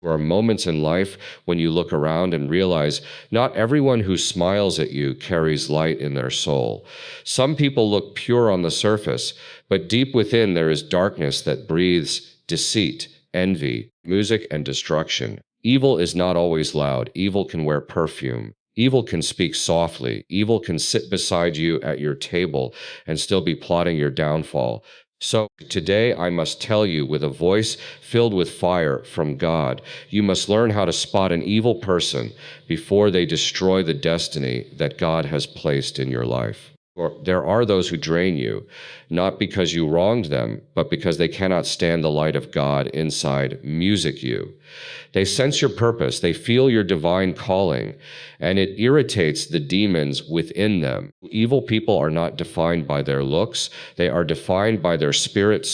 There are moments in life when you look around and realize not everyone who smiles at you carries light in their soul. Some people look pure on the surface, but deep within there is darkness that breathes deceit, envy, music, and destruction. Evil is not always loud. Evil can wear perfume. Evil can speak softly. Evil can sit beside you at your table and still be plotting your downfall. So today I must tell you with a voice filled with fire from God, you must learn how to spot an evil person before they destroy the destiny that God has placed in your life. Or there are those who drain you, not because you wronged them, but because they cannot stand the light of God inside music you. They sense your purpose, they feel your divine calling, and it irritates the demons within them. Evil people are not defined by their looks, they are defined by their spirit.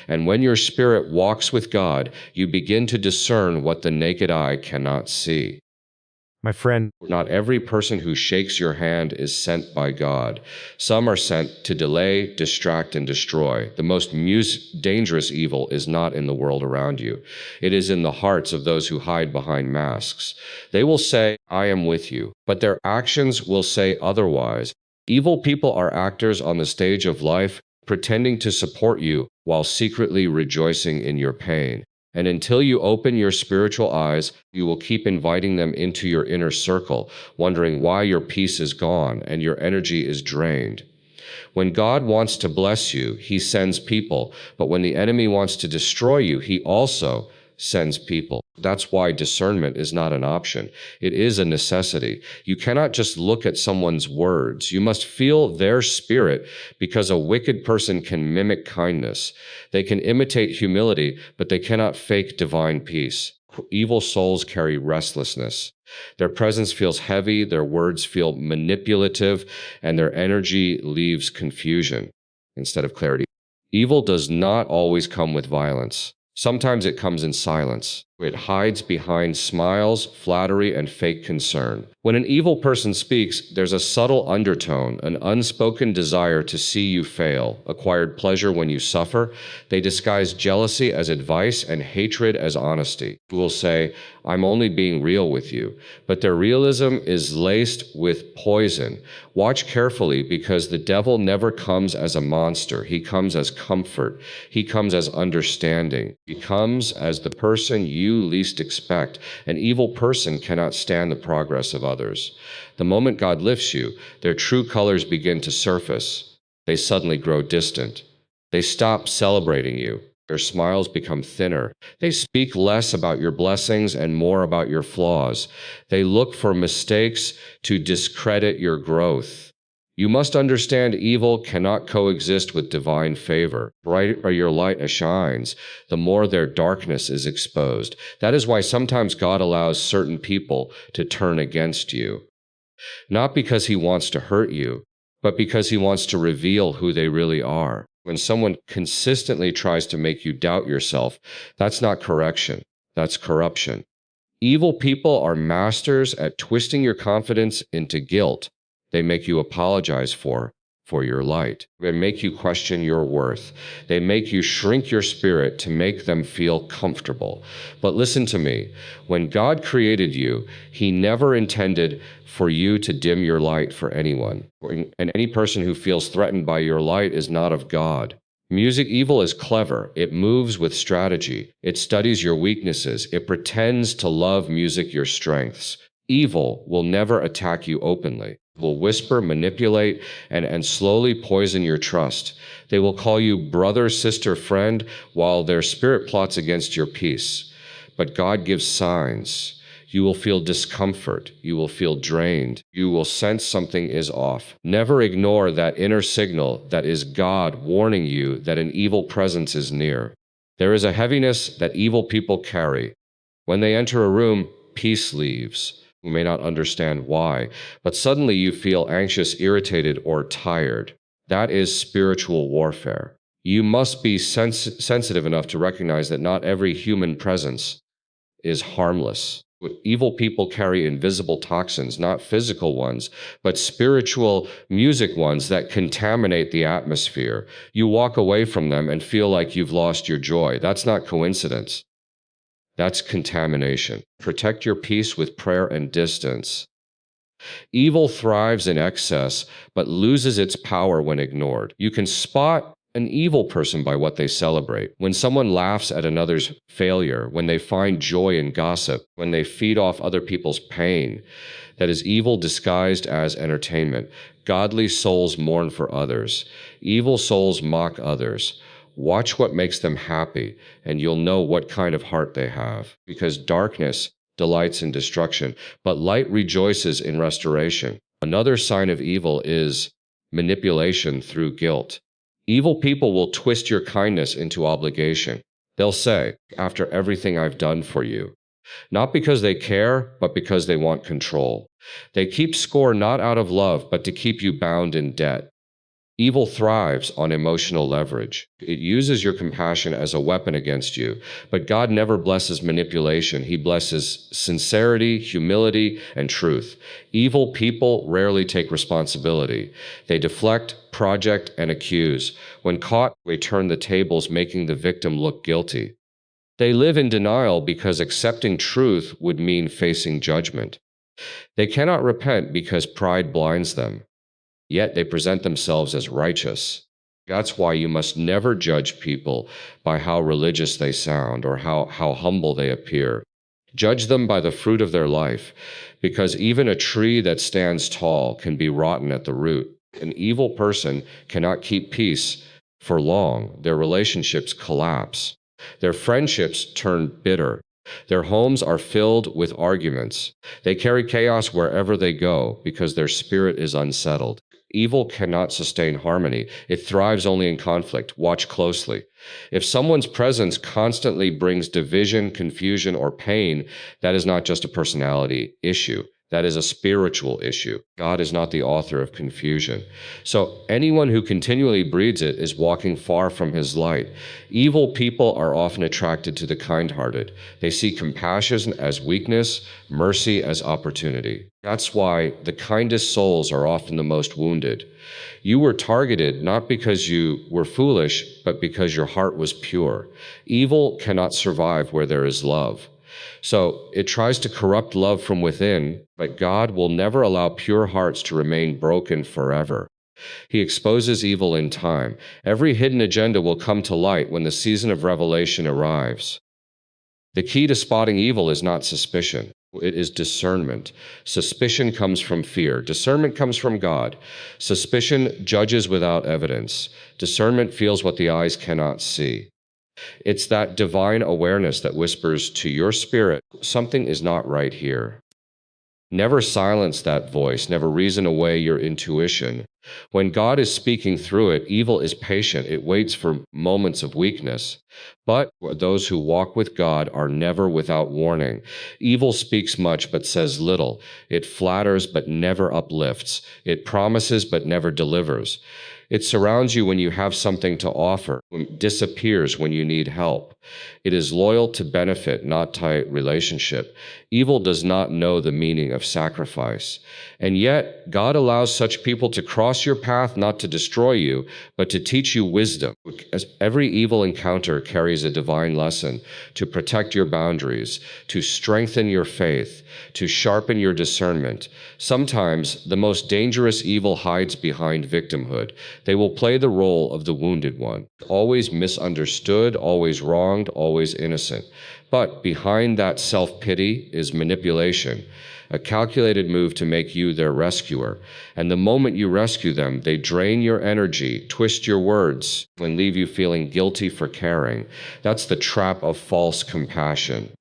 And when your spirit walks with God, you begin to discern what the naked eye cannot see. My friend, Not every person who shakes your hand is sent by God. Some are sent to delay, distract, and destroy. The most dangerous evil is not in the world around you. It is in the hearts of those who hide behind masks. They will say, "I am with you," but their actions will say otherwise. Evil people are actors on the stage of life, pretending to support you while secretly rejoicing in your pain. And until you open your spiritual eyes, you will keep inviting them into your inner circle, wondering why your peace is gone and your energy is drained. When God wants to bless you, he sends people, but when the enemy wants to destroy you, he also sends people. That's why discernment is not an option. It is a necessity. You cannot just look at someone's words. You must feel their spirit, because a wicked person can mimic kindness. They can imitate humility, but they cannot fake divine peace. Evil souls carry restlessness. Their presence feels heavy, their words feel manipulative, and their energy leaves confusion instead of clarity. Evil does not always come with violence. Sometimes it comes in silence. It hides behind smiles, flattery, and fake concern. When an evil person speaks, there's a subtle undertone, an unspoken desire to see you fail, acquired pleasure when you suffer. They disguise jealousy as advice and hatred as honesty. Who will say, "I'm only being real with you," but their realism is laced with poison. Watch carefully, because the devil never comes as a monster. He comes as comfort. He comes as understanding. He comes as the person you least expect. An evil person cannot stand the progress of others. The moment God lifts you, their true colors begin to surface. They suddenly grow distant. They stop celebrating you. Their smiles become thinner. They speak less about your blessings and more about your flaws. They look for mistakes to discredit your growth. You must understand evil cannot coexist with divine favor. Brighter your light shines, the more their darkness is exposed. That is why sometimes God allows certain people to turn against you. Not because he wants to hurt you, but because he wants to reveal who they really are. When someone consistently tries to make you doubt yourself, that's not correction, that's corruption. Evil people are masters at twisting your confidence into guilt. They make you apologize for your light. They make you question your worth. They make you shrink your spirit to make them feel comfortable. But listen to me. When God created you, he never intended for you to dim your light for anyone. And any person who feels threatened by your light is not of God. Music evil is clever. It moves with strategy. It studies your weaknesses. It pretends to love music your strengths. Evil will never attack you openly. It will whisper, manipulate, and slowly poison your trust. They will call you brother, sister, friend, while their spirit plots against your peace. But God gives signs. You will feel discomfort. You will feel drained. You will sense something is off. Never ignore that inner signal that is God warning you that an evil presence is near. There is a heaviness that evil people carry. When they enter a room, peace leaves. You may not understand why, but suddenly you feel anxious, irritated, or tired. That is spiritual warfare. You must be sensitive enough to recognize that not every human presence is harmless. Evil people carry invisible toxins, not physical ones, but spiritual music ones that contaminate the atmosphere. You walk away from them and feel like you've lost your joy. That's not coincidence. That's contamination. Protect your peace with prayer and distance. Evil thrives in excess, but loses its power when ignored. You can spot an evil person by what they celebrate. When someone laughs at another's failure, when they find joy in gossip, when they feed off other people's pain, that is evil disguised as entertainment. Godly souls mourn for others. Evil souls mock others. Watch what makes them happy, and you'll know what kind of heart they have. Because darkness delights in destruction, but light rejoices in restoration. Another sign of evil is manipulation through guilt. Evil people will twist your kindness into obligation. They'll say, "After everything I've done for you," not because they care, but because they want control. They keep score not out of love, but to keep you bound in debt. Evil thrives on emotional leverage. It uses your compassion as a weapon against you. But God never blesses manipulation. He blesses sincerity, humility, and truth. Evil people rarely take responsibility. They deflect, project, and accuse. When caught, they turn the tables, making the victim look guilty. They live in denial because accepting truth would mean facing judgment. They cannot repent because pride blinds them. Yet they present themselves as righteous. That's why you must never judge people by how religious they sound or how humble they appear. Judge them by the fruit of their life, because even a tree that stands tall can be rotten at the root. An evil person cannot keep peace for long. Their relationships collapse. Their friendships turn bitter. Their homes are filled with arguments. They carry chaos wherever they go because their spirit is unsettled. Evil cannot sustain harmony. It thrives only in conflict. Watch closely. If someone's presence constantly brings division, confusion, or pain, that is not just a personality issue. That is a spiritual issue. God is not the author of confusion. So anyone who continually breeds it is walking far from his light. Evil people are often attracted to the kind-hearted. They see compassion as weakness, mercy as opportunity. That's why the kindest souls are often the most wounded. You were targeted not because you were foolish, but because your heart was pure. Evil cannot survive where there is love. So it tries to corrupt love from within, but God will never allow pure hearts to remain broken forever. He exposes evil in time. Every hidden agenda will come to light when the season of revelation arrives. The key to spotting evil is not suspicion. It is discernment. Suspicion comes from fear. Discernment comes from God. Suspicion judges without evidence. Discernment feels what the eyes cannot see. It's that divine awareness that whispers to your spirit, something is not right here. Never silence that voice. Never reason away your intuition. When God is speaking through it, evil is patient. It waits for moments of weakness. But those who walk with God are never without warning. Evil speaks much but says little. It flatters but never uplifts. It promises but never delivers. It surrounds you when you have something to offer, disappears when you need help. It is loyal to benefit, not tight relationship. Evil does not know the meaning of sacrifice. And yet, God allows such people to cross your path not to destroy you, but to teach you wisdom. As every evil encounter carries a divine lesson to protect your boundaries, to strengthen your faith, to sharpen your discernment. Sometimes the most dangerous evil hides behind victimhood. They will play the role of the wounded one, always misunderstood, always wronged, always innocent. But behind that self-pity is manipulation, a calculated move to make you their rescuer. And the moment you rescue them, they drain your energy, twist your words, and leave you feeling guilty for caring. That's the trap of false compassion.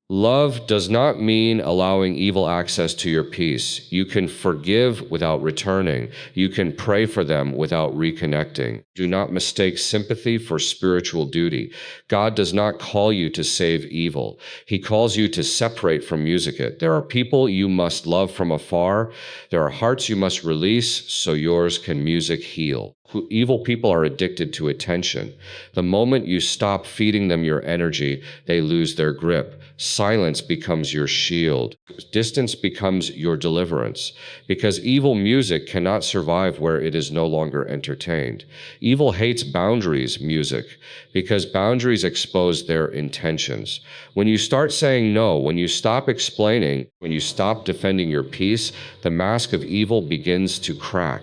Love does not mean allowing evil access to your peace. You can forgive without returning. You can pray for them without reconnecting. Do not mistake sympathy for spiritual duty. God does not call you to save evil. He calls you to separate from music it. There are people you must love from afar. There are hearts you must release so yours can music heal. Evil people are addicted to attention. The moment you stop feeding them your energy, they lose their grip. Silence becomes your shield. Distance becomes your deliverance, because evil music cannot survive where it is no longer entertained. Evil hates boundaries music, because boundaries expose their intentions. When you start saying no, when you stop explaining, when you stop defending your peace, the mask of evil begins to crack.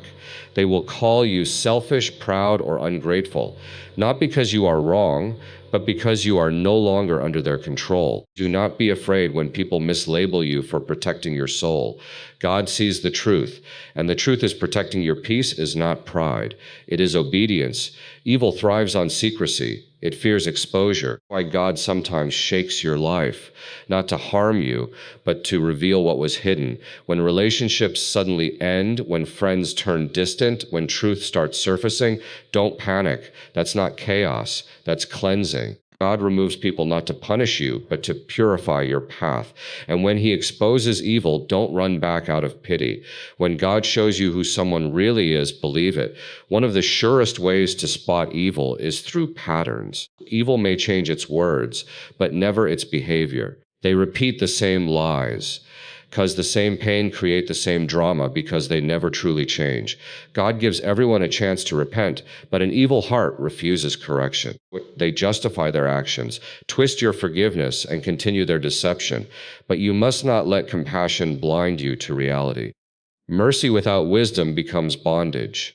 They will call you selfish, proud, or ungrateful, not because you are wrong, but because you are no longer under their control. Do not be afraid when people mislabel you for protecting your soul. God sees the truth, and the truth is protecting your peace is not pride. It is obedience. Evil thrives on secrecy. It fears exposure. Why God sometimes shakes your life, not to harm you, but to reveal what was hidden. When relationships suddenly end, when friends turn distant, when truth starts surfacing, don't panic. That's not chaos. That's cleansing. God removes people not to punish you, but to purify your path. And when he exposes evil, don't run back out of pity. When God shows you who someone really is, believe it. One of the surest ways to spot evil is through patterns. Evil may change its words, but never its behavior. They repeat the same lies. Because the same pain create the same drama because they never truly change. God gives everyone a chance to repent, but an evil heart refuses correction. They justify their actions, twist your forgiveness, and continue their deception. But you must not let compassion blind you to reality. Mercy without wisdom becomes bondage.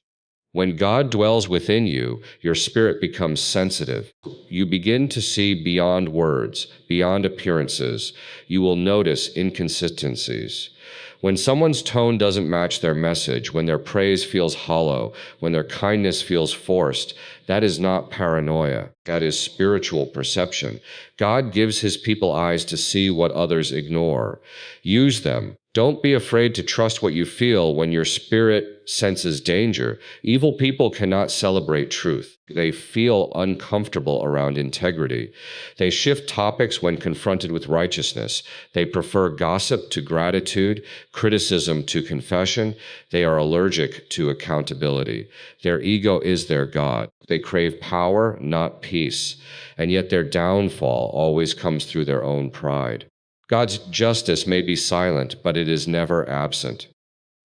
When God dwells within you, your spirit becomes sensitive. You begin to see beyond words, beyond appearances. You will notice inconsistencies. When someone's tone doesn't match their message, when their praise feels hollow, when their kindness feels forced, that is not paranoia. That is spiritual perception. God gives his people eyes to see what others ignore. Use them. Don't be afraid to trust what you feel when your spirit senses danger. Evil people cannot celebrate truth. They feel uncomfortable around integrity. They shift topics when confronted with righteousness. They prefer gossip to gratitude, criticism to confession. They are allergic to accountability. Their ego is their God. They crave power, not peace. And yet their downfall always comes through their own pride. God's justice may be silent, but it is never absent.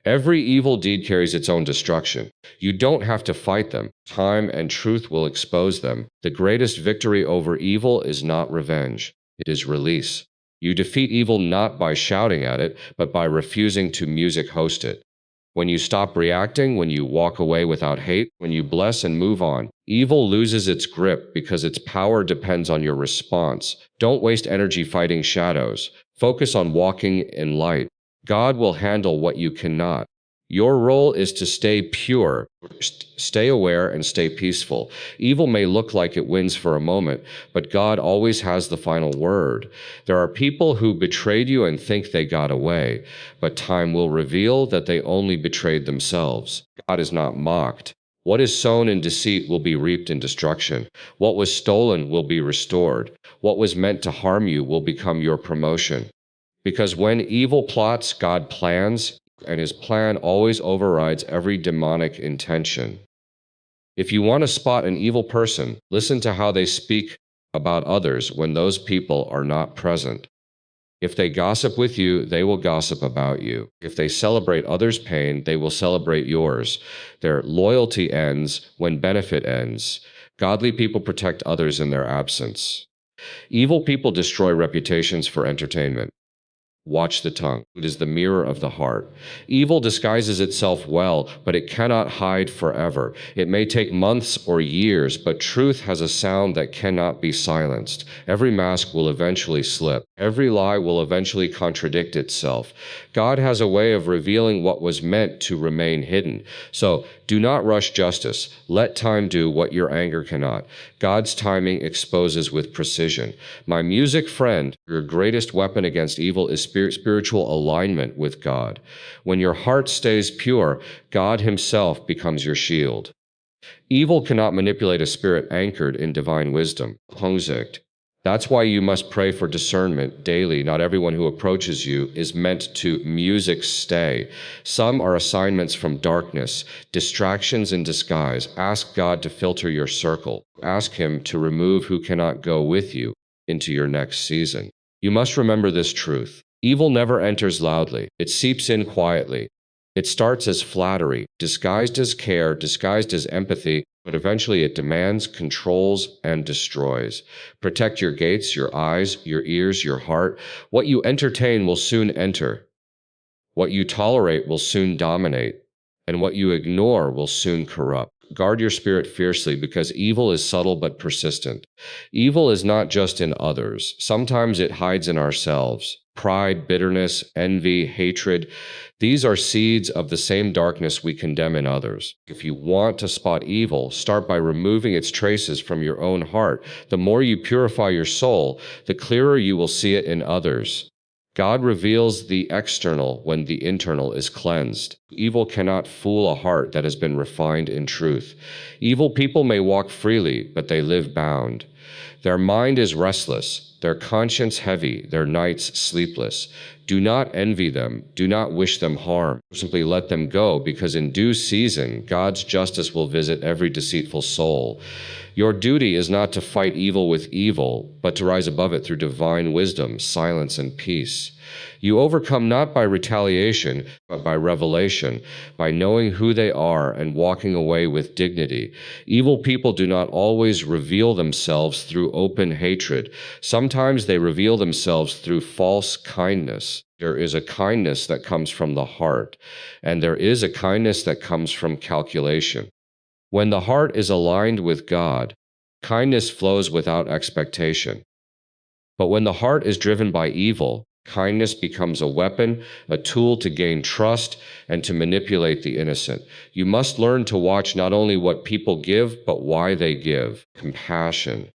Every evil deed carries its own destruction. You don't have to fight them. Time and truth will expose them. The greatest victory over evil is not revenge. It is release. You defeat evil not by shouting at it, but by refusing to music host it. When you stop reacting, when you walk away without hate, when you bless and move on, evil loses its grip because its power depends on your response. Don't waste energy fighting shadows. Focus on walking in light. God will handle what you cannot. Your role is to stay pure, stay aware, and stay peaceful. Evil may look like it wins for a moment, but God always has the final word. There are people who betrayed you and think they got away, but time will reveal that they only betrayed themselves. God is not mocked. What is sown in deceit will be reaped in destruction. What was stolen will be restored. What was meant to harm you will become your promotion. Because when evil plots, God plans, and his plan always overrides every demonic intention. If you want to spot an evil person, listen to how they speak about others when those people are not present. If they gossip with you, they will gossip about you. If they celebrate others' pain, they will celebrate yours. Their loyalty ends when benefit ends. Godly people protect others in their absence. Evil people destroy reputations for entertainment. Watch the tongue. It is the mirror of the heart. Evil disguises itself well, but it cannot hide forever. It may take months or years, but truth has a sound that cannot be silenced. Every mask will eventually slip. Every lie will eventually contradict itself. God has a way of revealing what was meant to remain hidden. So do not rush justice. Let time do what your anger cannot. God's timing exposes with precision. My music friend, your greatest weapon against evil is spiritual alignment with God. When your heart stays pure, God himself becomes your shield. Evil cannot manipulate a spirit anchored in divine wisdom. That's why you must pray for discernment daily. Not everyone who approaches you is meant to music stay. Some are assignments from darkness, distractions in disguise. Ask God to filter your circle. Ask him to remove who cannot go with you into your next season. You must remember this truth. Evil never enters loudly. It seeps in quietly. It starts as flattery, disguised as care, disguised as empathy, but eventually it demands, controls, and destroys. Protect your gates, your eyes, your ears, your heart. What you entertain will soon enter. What you tolerate will soon dominate, and what you ignore will soon corrupt. Guard your spirit fiercely, because evil is subtle but persistent. Evil is not just in others. Sometimes it hides in ourselves. Pride, bitterness, envy, hatred. These are seeds of the same darkness we condemn in others. If you want to spot evil, start by removing its traces from your own heart. The more you purify your soul, the clearer you will see it in others. God reveals the external when the internal is cleansed. Evil cannot fool a heart that has been refined in truth. Evil people may walk freely, but they live bound. Their mind is restless, their conscience heavy, their nights sleepless. Do not envy them, do not wish them harm. Simply let them go, because in due season, God's justice will visit every deceitful soul. Your duty is not to fight evil with evil, but to rise above it through divine wisdom, silence, and peace. You overcome not by retaliation, but by revelation, by knowing who they are and walking away with dignity. Evil people do not always reveal themselves through open hatred. Sometimes they reveal themselves through false kindness. There is a kindness that comes from the heart, and there is a kindness that comes from calculation. When the heart is aligned with God, kindness flows without expectation. But when the heart is driven by evil, kindness becomes a weapon, a tool to gain trust and to manipulate the innocent. You must learn to watch not only what people give, but why they give. Compassion.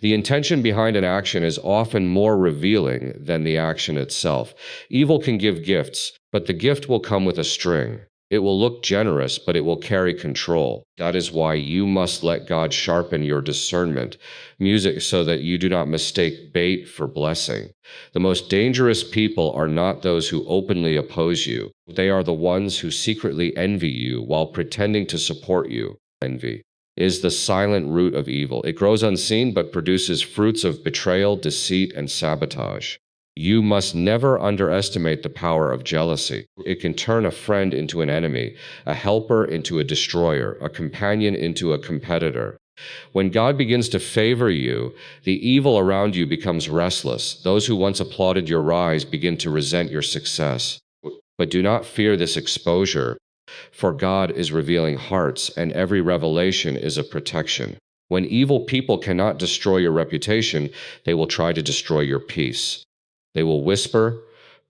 The intention behind an action is often more revealing than the action itself. Evil can give gifts, but the gift will come with a string. It will look generous, but it will carry control. That is why you must let God sharpen your discernment, music, so that you do not mistake bait for blessing. The most dangerous people are not those who openly oppose you. They are the ones who secretly envy you while pretending to support you. Envy is the silent root of evil. It grows unseen but produces fruits of betrayal, deceit, and sabotage. You must never underestimate the power of jealousy. It can turn a friend into an enemy, a helper into a destroyer, a companion into a competitor. When God begins to favor you, the evil around you becomes restless. Those who once applauded your rise begin to resent your success. But do not fear this exposure, for God is revealing hearts, and every revelation is a protection. When evil people cannot destroy your reputation, they will try to destroy your peace. They will whisper,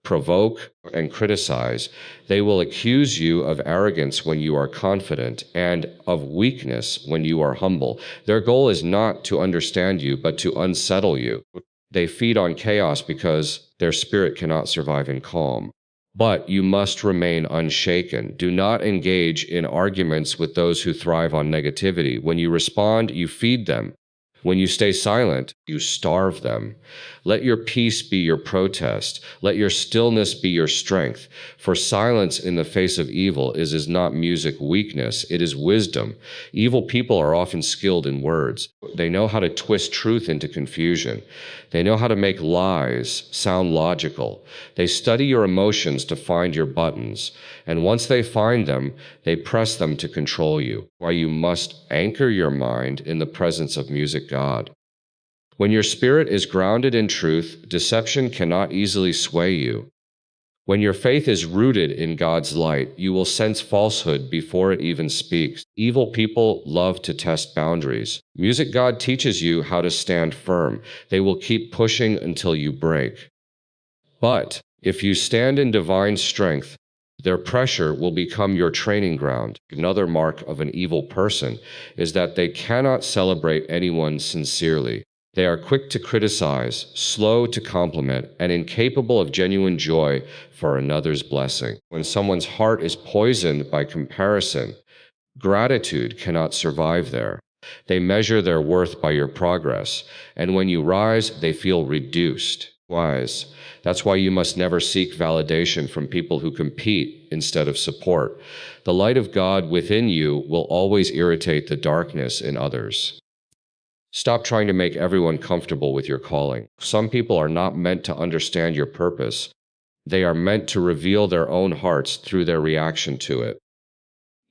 provoke, and criticize. They will accuse you of arrogance when you are confident, and of weakness when you are humble. Their goal is not to understand you, but to unsettle you. They feed on chaos because their spirit cannot survive in calm. But you must remain unshaken. Do not engage in arguments with those who thrive on negativity. When you respond, you feed them. When you stay silent, you starve them. Let your peace be your protest. Let your stillness be your strength. For silence in the face of evil is not music weakness, it is wisdom. Evil people are often skilled in words. They know how to twist truth into confusion. They know how to make lies sound logical. They study your emotions to find your buttons. And once they find them, they press them to control you. Why you must anchor your mind in the presence of music God. When your spirit is grounded in truth, deception cannot easily sway you. When your faith is rooted in God's light, you will sense falsehood before it even speaks. Evil people love to test boundaries. Music God teaches you how to stand firm. They will keep pushing until you break. But if you stand in divine strength, their pressure will become your training ground. Another mark of an evil person is that they cannot celebrate anyone sincerely. They are quick to criticize, slow to compliment, and incapable of genuine joy for another's blessing. When someone's heart is poisoned by comparison, gratitude cannot survive there. They measure their worth by your progress, and when you rise, they feel reduced. Wise. That's why you must never seek validation from people who compete instead of support. The light of God within you will always irritate the darkness in others. Stop trying to make everyone comfortable with your calling. Some people are not meant to understand your purpose. They are meant to reveal their own hearts through their reaction to it.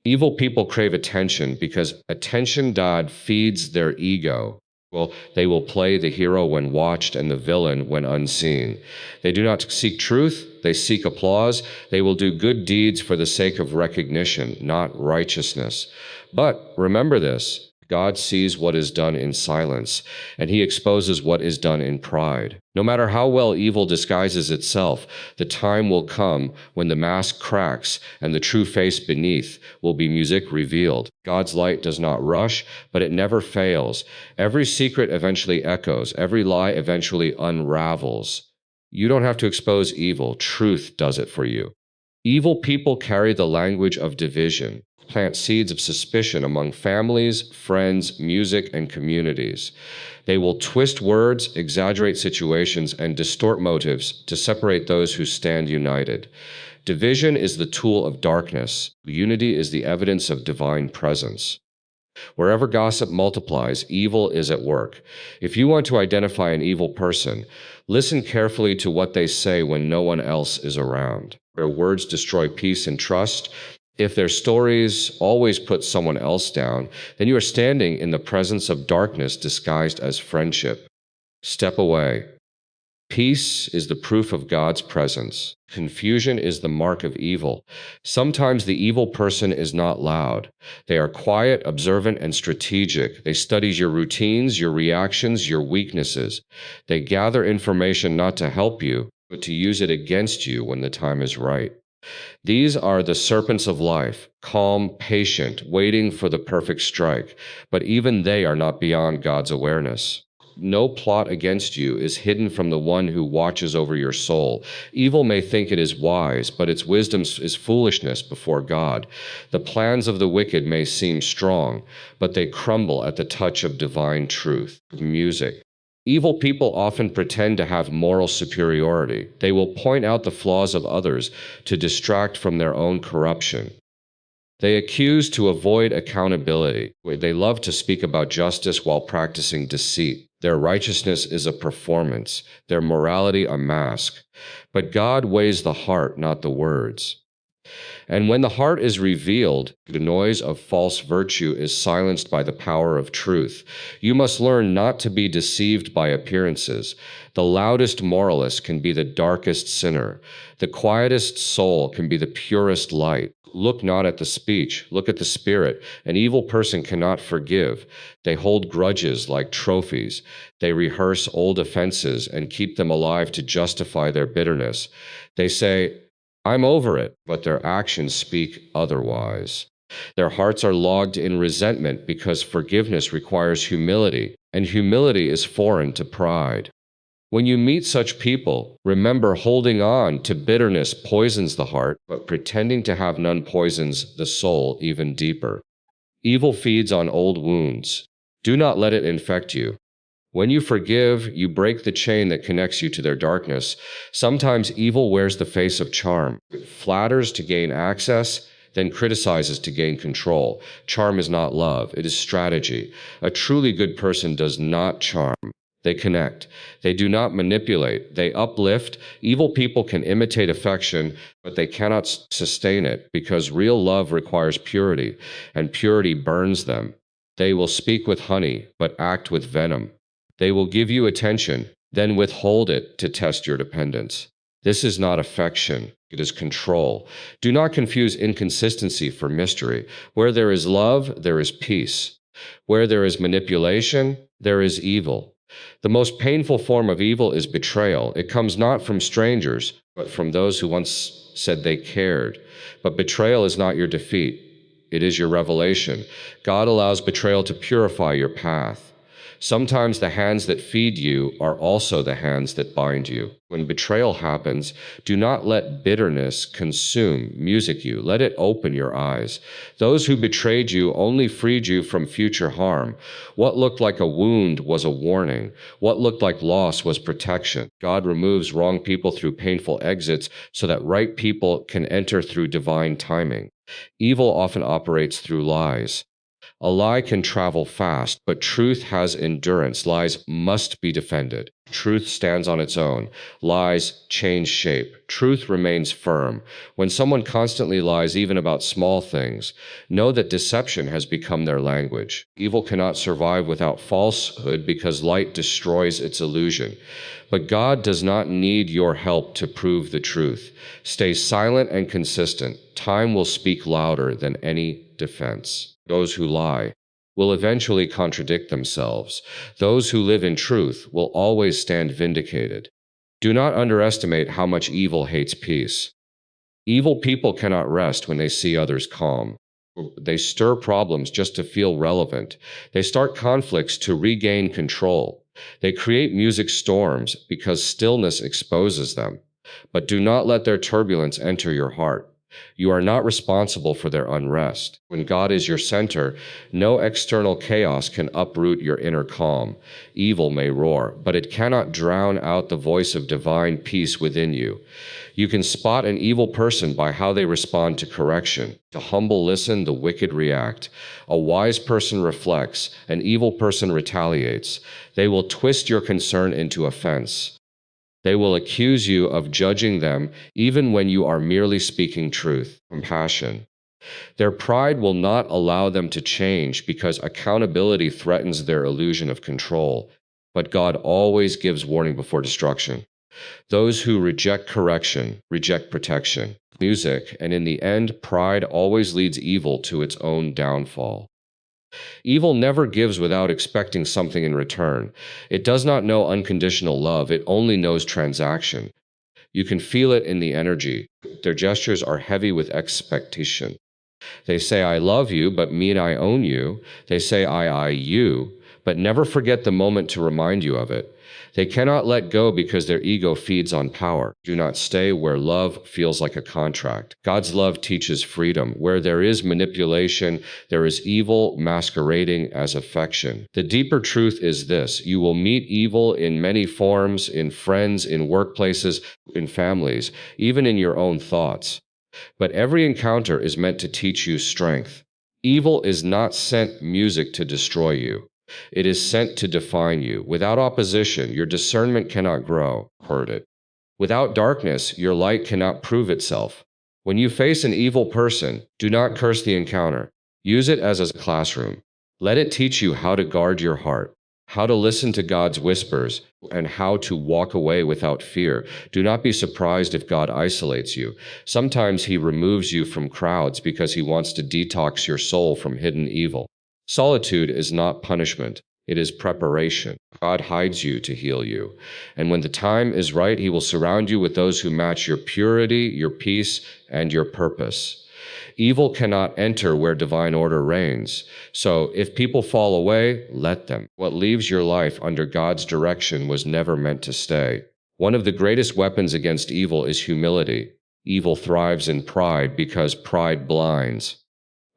Evil people crave attention because attention God feeds their ego. Well, they will play the hero when watched and the villain when unseen. They do not seek truth, they seek applause. They will do good deeds for the sake of recognition, not righteousness. But remember this. God sees what is done in silence, and he exposes what is done in pride. No matter how well evil disguises itself, the time will come when the mask cracks and the true face beneath will be music revealed. God's light does not rush, but it never fails. Every secret eventually echoes. Every lie eventually unravels. You don't have to expose evil. Truth does it for you. Evil people carry the language of division, plant seeds of suspicion among families, friends, music, and communities. They will twist words, exaggerate situations, and distort motives to separate those who stand united. Division is the tool of darkness. Unity is the evidence of divine presence. Wherever gossip multiplies, evil is at work. If you want to identify an evil person, listen carefully to what they say when no one else is around. Their words destroy peace and trust. If their stories always put someone else down, then you are standing in the presence of darkness disguised as friendship. Step away. Peace is the proof of God's presence. Confusion is the mark of evil. Sometimes the evil person is not loud. They are quiet, observant, and strategic. They study your routines, your reactions, your weaknesses. They gather information not to help you, but to use it against you when the time is right. These are the serpents of life, calm, patient, waiting for the perfect strike, but even they are not beyond God's awareness. No plot against you is hidden from the one who watches over your soul. Evil may think it is wise, but its wisdom is foolishness before God. The plans of the wicked may seem strong, but they crumble at the touch of divine truth. Music. Evil people often pretend to have moral superiority. They will point out the flaws of others to distract from their own corruption. They accuse to avoid accountability. They love to speak about justice while practicing deceit. Their righteousness is a performance, their morality a mask. But God weighs the heart, not the words. And when the heart is revealed, the noise of false virtue is silenced by the power of truth. You must learn not to be deceived by appearances. The loudest moralist can be the darkest sinner. The quietest soul can be the purest light. Look not at the speech, look at the spirit. An evil person cannot forgive. They hold grudges like trophies. They rehearse old offenses and keep them alive to justify their bitterness. They say, I'm over it, but their actions speak otherwise. Their hearts are logged in resentment because forgiveness requires humility, and humility is foreign to pride. When you meet such people, remember holding on to bitterness poisons the heart, but pretending to have none poisons the soul even deeper. Evil feeds on old wounds. Do not let it infect you. When you forgive, you break the chain that connects you to their darkness. Sometimes evil wears the face of charm. It flatters to gain access, then criticizes to gain control. Charm is not love, it is strategy. A truly good person does not charm. They connect. They do not manipulate. They uplift. Evil people can imitate affection, but they cannot sustain it because real love requires purity, and purity burns them. They will speak with honey, but act with venom. They will give you attention, then withhold it to test your dependence. This is not affection, it is control. Do not confuse inconsistency for mystery. Where there is love, there is peace. Where there is manipulation, there is evil. The most painful form of evil is betrayal. It comes not from strangers, but from those who once said they cared. But betrayal is not your defeat. It is your revelation. God allows betrayal to purify your path. Sometimes the hands that feed you are also the hands that bind you. When betrayal happens, do not let bitterness consume you. Let it open your eyes. Those who betrayed you only freed you from future harm. What looked like a wound was a warning. What looked like loss was protection. God removes wrong people through painful exits so that right people can enter through divine timing. Evil often operates through lies. A lie can travel fast, but truth has endurance. Lies must be defended. Truth stands on its own. Lies change shape. Truth remains firm. When someone constantly lies, even about small things, know that deception has become their language. Evil cannot survive without falsehood because light destroys its illusion. But God does not need your help to prove the truth. Stay silent and consistent. Time will speak louder than any defense. Those who lie will eventually contradict themselves. Those who live in truth will always stand vindicated. Do not underestimate how much evil hates peace. Evil people cannot rest when they see others calm. They stir problems just to feel relevant. They start conflicts to regain control. They create music storms because stillness exposes them. But do not let their turbulence enter your heart. You are not responsible for their unrest. When God is your center, no external chaos can uproot your inner calm. Evil may roar, but it cannot drown out the voice of divine peace within you. You can spot an evil person by how they respond to correction. The humble listen, the wicked react. A wise person reflects, an evil person retaliates. They will twist your concern into offense. They will accuse you of judging them even when you are merely speaking truth, compassion. Their pride will not allow them to change because accountability threatens their illusion of control. But God always gives warning before destruction. Those who reject correction reject protection, music, and in the end, pride always leads evil to its own downfall. Evil never gives without expecting something in return. It does not know unconditional love, it only knows transaction. You can feel it in the energy. Their gestures are heavy with expectation. They say, I love you, but mean I own you. They say, I you, but never forget the moment to remind you of it. They cannot let go because their ego feeds on power. Do not stay where love feels like a contract. God's love teaches freedom. Where there is manipulation, there is evil masquerading as affection. The deeper truth is this: you will meet evil in many forms, in friends, in workplaces, in families, even in your own thoughts. But every encounter is meant to teach you strength. Evil is not sent music to destroy you. It is sent to define you. Without opposition, your discernment cannot grow. Heard it. Without darkness, your light cannot prove itself. When you face an evil person, do not curse the encounter. Use it as a classroom. Let it teach you how to guard your heart, how to listen to God's whispers, and how to walk away without fear. Do not be surprised if God isolates you. Sometimes He removes you from crowds because He wants to detox your soul from hidden evil. Solitude is not punishment. It is preparation. God hides you to heal you. And when the time is right, He will surround you with those who match your purity, your peace, and your purpose. Evil cannot enter where divine order reigns. So if people fall away, let them. What leaves your life under God's direction was never meant to stay. One of the greatest weapons against evil is humility. Evil thrives in pride because pride blinds.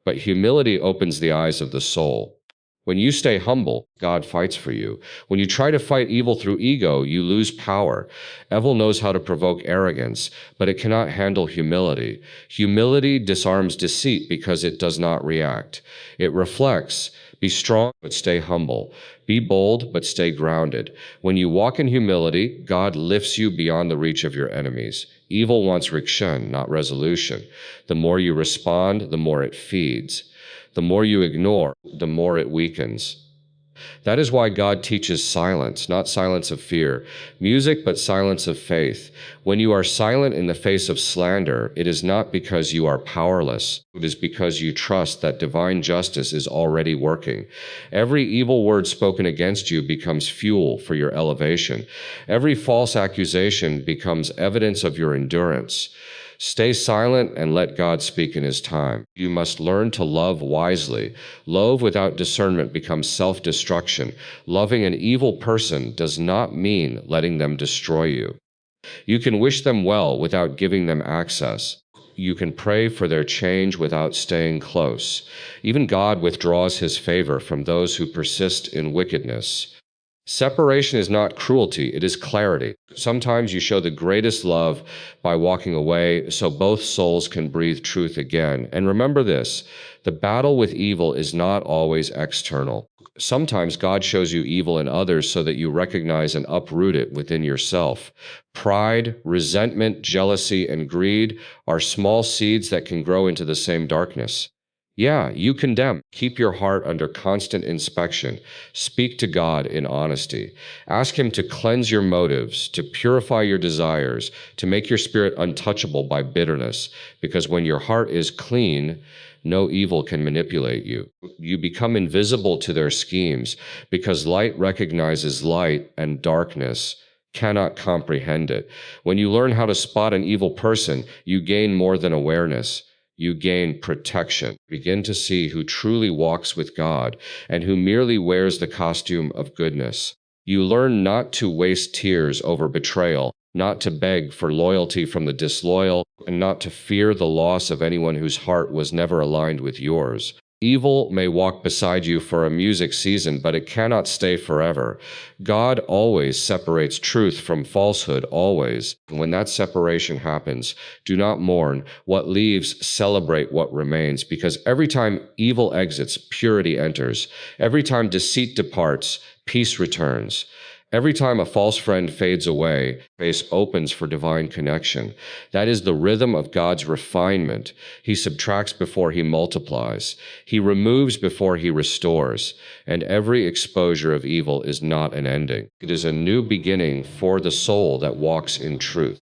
But humility opens the eyes of the soul. When you stay humble, God fights for you. When you try to fight evil through ego, you lose power. Evil knows how to provoke arrogance, but it cannot handle humility. Humility disarms deceit because it does not react. It reflects. Be strong, but stay humble. Be bold, but stay grounded. When you walk in humility, God lifts you beyond the reach of your enemies. Evil wants rikshen, not resolution. The more you respond, the more it feeds. The more you ignore, the more it weakens. That is why God teaches silence, not silence of fear, music, but silence of faith. When you are silent in the face of slander, it is not because you are powerless. It is because you trust that divine justice is already working. Every evil word spoken against you becomes fuel for your elevation. Every false accusation becomes evidence of your endurance. Stay silent and let God speak in His time. You must learn to love wisely. Love without discernment becomes self-destruction. Loving an evil person does not mean letting them destroy you. You can wish them well without giving them access. You can pray for their change without staying close. Even God withdraws His favor from those who persist in wickedness. Separation is not cruelty, it is clarity. Sometimes you show the greatest love by walking away so both souls can breathe truth again. And remember this, the battle with evil is not always external. Sometimes God shows you evil in others so that you recognize and uproot it within yourself. Pride, resentment, jealousy, and greed are small seeds that can grow into the same darkness. Yeah, you condemn. Keep your heart under constant inspection. Speak to God in honesty. Ask Him to cleanse your motives, to purify your desires, to make your spirit untouchable by bitterness. Because when your heart is clean, no evil can manipulate you. You become invisible to their schemes because light recognizes light and darkness cannot comprehend it. When you learn how to spot an evil person, you gain more than awareness. You gain protection. Begin to see who truly walks with God and who merely wears the costume of goodness. You learn not to waste tears over betrayal, not to beg for loyalty from the disloyal, and not to fear the loss of anyone whose heart was never aligned with yours. Evil may walk beside you for a music season, but it cannot stay forever. God always separates truth from falsehood, always. When that separation happens, do not mourn. What leaves, celebrate what remains, because every time evil exits, purity enters. Every time deceit departs, peace returns. Every time a false friend fades away, space opens for divine connection. That is the rhythm of God's refinement. He subtracts before He multiplies. He removes before He restores. And every exposure of evil is not an ending. It is a new beginning for the soul that walks in truth.